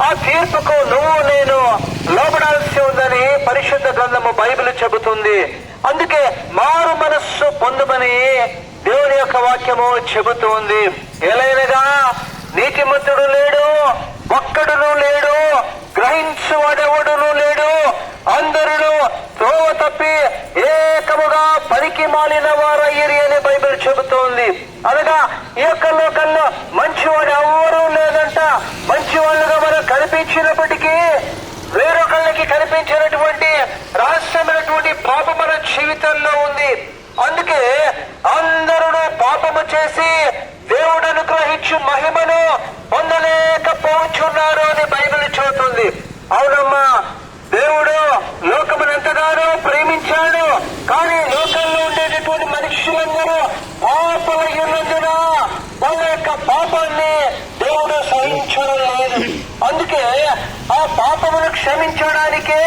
ఆ తీర్పుకు నువ్వు నేను లోబడాల్సి ఉందని పరిశుద్ధ గ్రంథము బైబిల్ చెబుతుంది. అందుకే మారు మనస్సు పొందుమని దేవుని యొక్క వాక్యము చెబుతుంది. ఎలైనగా నీతిమంతుడు లేడు, ఒక్కడును లేడు, గ్రహించువాడెవడును లేడు, అందరూ త్రోవ తప్పి ఏకముగా పనికి మాలిన వారయ్యరి అని బైబిల్ చెబుతోంది. అనగా ఈ యొక్క లోకంలో మంచివాడు ఎవరూ లేదంట. మంచివాళ్ళుగా మనం కనిపించినప్పటికీ వేరొకళ్ళకి కనిపించినటువంటి రహస్యమైనటువంటి పాపం మన జీవితంలో ఉంది. అందుకే అందరూ పాపము చేసి దేవుడు అనుగ్రహించు మహిమను పొందలేకపోతున్నారు అని బైబిల్ చెబుతుంది. అవునమ్మా, దేవుడు లోకమును ఎంతగానో ప్రేమించాడు. కానీ లోకంలో ఉండేటటువంటి మనుషులందరూ పాపలయ్యున్నందున వాళ్ళ యొక్క పాపాన్ని దేవుడు సహించడం లేదు. అందుకే ఆ పాపమును క్షమించడానికే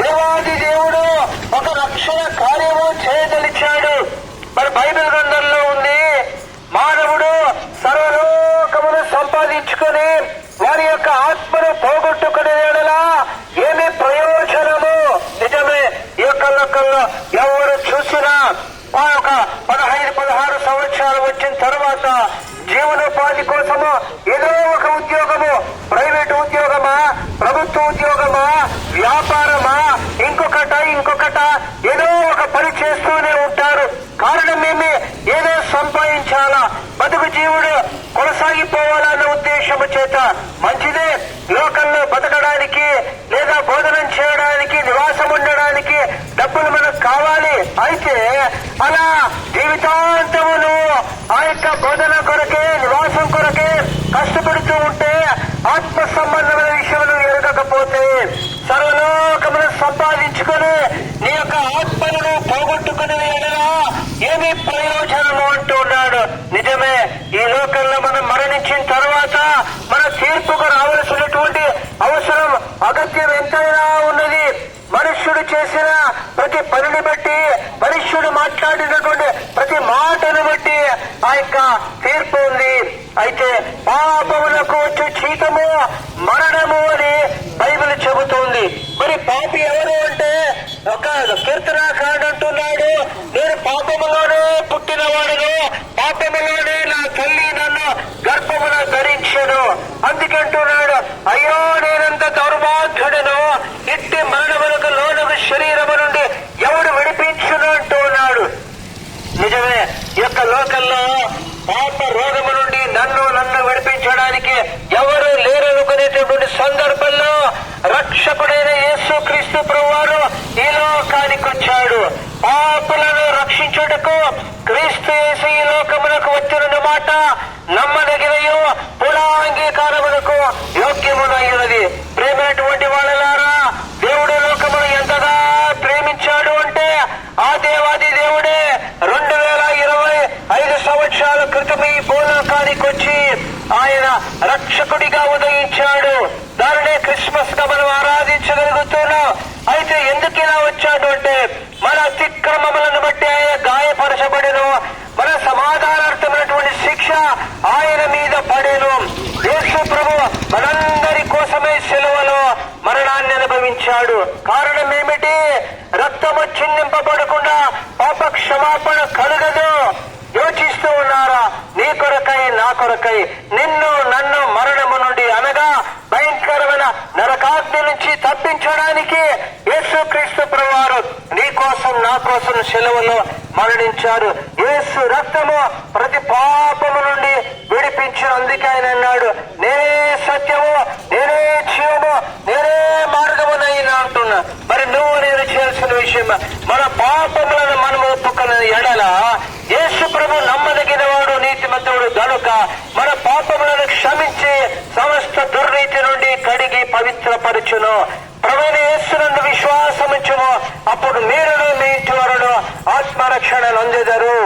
దేవాది దేవుడు ఒక రక్షణ కార్యము చేయదలిచాడు. మరి బైబిల్ గ్రంథంలో ఉంది, మానవుడు సర్వలోకమును సంపాదించుకొని వారి యొక్క ఆత్మను పోగొట్టుకునే యెడల ఏమి ప్రయోజనము? నిజమే, ఈ యొక్క లోకంలో ఎవరు చూసినా ఒక 15-16 సంవత్సరాలు వచ్చిన తర్వాత జీవనోపాధి కోసము ఏదో ఒక ఉద్యోగము, ప్రైవేట్ ఉద్యోగమా, ప్రభుత్వ ఉద్యోగమా, వ్యాపారమా, ఇంకొకట ఏదో ఒక పని చేస్తూనే ఉంటారు. కారణమేమి? ఏదో సంపాదించాలా, బతుకు జీవుడు కొనసాగిపోవాలన్న ఉద్దేశము చేత. మంచిదే, లోకంలో బతకడానికి లేదా భోజనం చేయడానికి, నివాసం ఉండడానికి డబ్బులు మనకు కావాలి. అయితే అలా జీవితాంతమును ఆ యొక్క బోధన కొరకే, నివాసం కొరకే కష్టపడుతూ ఉంటే, ఆత్మ సంబంధమైన విషయాలు ఎరగకపోతే, సర్వలోకమును సంపాదించుకొని నీ యొక్క ఆత్మను పోగొట్టుకునే ఎడలా ఏమి ప్రయోజనము అంటున్నాడు. నిజమే, ఈ లోకంలో మనం మరణించిన తర్వాత మన తీర్పుకు రావాల్సినటువంటి అవసరం, అగత్యం ఎంతైనా ఉన్నది. మనుష్యుడు చేసిన ప్రతి పనిని బట్టి, మనుష్యుడు మాట్లాడినటువంటి ప్రతి మాటను బట్టి ఆ యొక్క తీర్పు ఉంది. అయితే పాపములకు వచ్చే జీతము మరణము అని బైబిల్ చెబుతోంది. మరి పాపి ఎవరు అంటే, ఒక కీర్తనాకారుడు అంటున్నాడు, నేను పాపములోనే పుట్టినవాడును, పాపములోనే నా తల్లి నన్ను గర్భమున ధరించెను. అందుకంటున్నాడు, అయ్యో నేనంత దౌర్భాగ్యుడను, ఇట్టి మరణములకు లోనగు శరీరము నుండి ఎవడు విడిపించును అంటున్నాడు. నిజమే, ఈ యొక్క లోకంలో పాప రోగము నుండి నన్ను విడిపించడానికి ఎవరు లేరనుకునేటటువంటి సందర్భంలో రక్షకుడైన యేసు క్రీస్తు ప్రభువారు ఈ లోకానికి వచ్చాడు. పాపులను రక్షించుటకు క్రీస్తు యేసు ఈ లోకమునకు వచ్చిన మాట నమ్మదగినయు పునాంగీకారమునకు యోగ్యమునైనది. ప్రేమైనటువంటి వాళ్ళలారా, దేవుడు లోకమును ఎంతగా ప్రేమించాడు అంటే, ఆ దేవాది దేవుడే 2025 సంవత్సరాల క్రితం ఈ భూలోకానికి వచ్చి ఆయన రక్షకుడిగా ఉదయించాడు. దానినే క్రిస్మస్ గా మనం ఆరాధించగలుగుతున్నాం. అయితే ఎందుకు ఇలా వచ్చాడు అంటే, మన అతిక్రమములను బట్టి ఆయన గాయపరచబడెను, మన సమాధానార్థమైనటువంటి శిక్ష ఆయన మీద పడేను. యేసు ప్రభు మనందరి కోసమే సెలవులో మరణాన్ని అనుభవించాడు. కారణం ఏమిటి? రక్తము చిందింపబడకుండా పాప క్షమాపణ కలగదు. యోచిస్తూ ఉన్నారా? నీ కొరకై, నా కొరకై, నిన్ను నన్ను మరణము నుండి, అనగా భయంకరమైన నరకాగ్ని నుంచి తప్పించడానికి యేసు క్రీస్తు ప్రభువారు నీ కోసం, నా కోసం సెలవులో మరణించారు. యేసు రక్తము ప్రతి పాపము నుండి విడిపించిన. అందుకే ఆయన అన్నాడు, నేనే సత్యము, నేనే జీవము, నేనే మార్గమునైనా అంటున్నా. మరి నువ్వు నేను చేయాల్సిన విషయం, మన పాపములను మనం ఒప్పుకున్న ఎడల యేసు ప్రభు నమ్మదగిన వాడు, నీతిమంతుడు గనుక మన పాపములను క్షమించి సమస్త దుర్నీతి నుండి కడిగి పవిత్రపరచును. ప్రభువైన యేసునందు విశ్వాసముంచుము, అప్పుడు మీరును మీ ఇంటి వారును ఆత్మరక్షణ నొందెదరు.